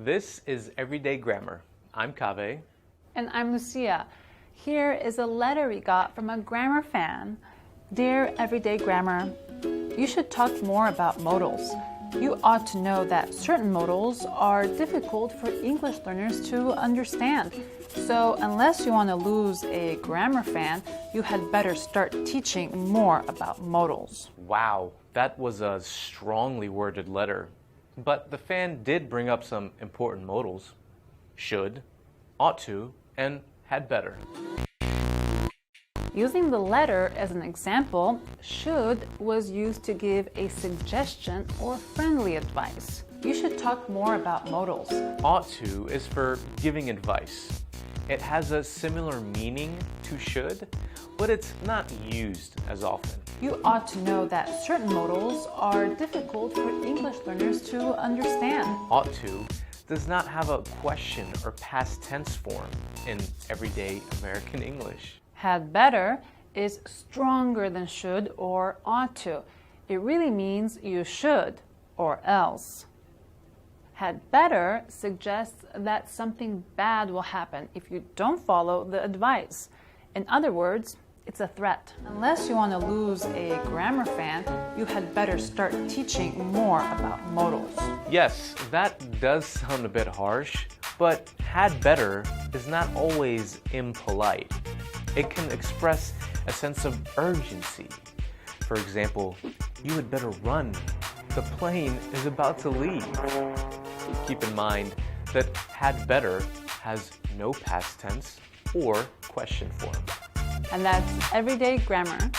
This is Everyday Grammar. I'm Kaveh. And I'm Lucia. Here is a letter we got from a grammar fan. Dear Everyday Grammar, you should talk more about modals. You ought to know that certain modals are difficult for English learners to understand. So unless you want to lose a grammar fan, you had better start teaching more about modals. Wow, that was a strongly worded letter. But the fan did bring up some important modals. Should, ought to, and had better. Using the letter as an example, should was used to give a suggestion or friendly advice. You should talk more about modals. Ought to is for giving advice. It has a similar meaning to should, but it's not used as often. You ought to know that certain modals are difficult for English learners to understand. Ought to does not have a question or past tense form in everyday American English. Had better is stronger than should or ought to. It really means you should or else. Had better suggests that something bad will happen if you don't follow the advice. In other words, it's a threat. Unless you want to lose a grammar fan, you had better start teaching more about modals. Yes, that does sound a bit harsh, but had better is not always impolite. It can express a sense of urgency. For example, you had better run. The plane is about to leave. Keep in mind that had better has no past tense or question form. And that's Everyday Grammar.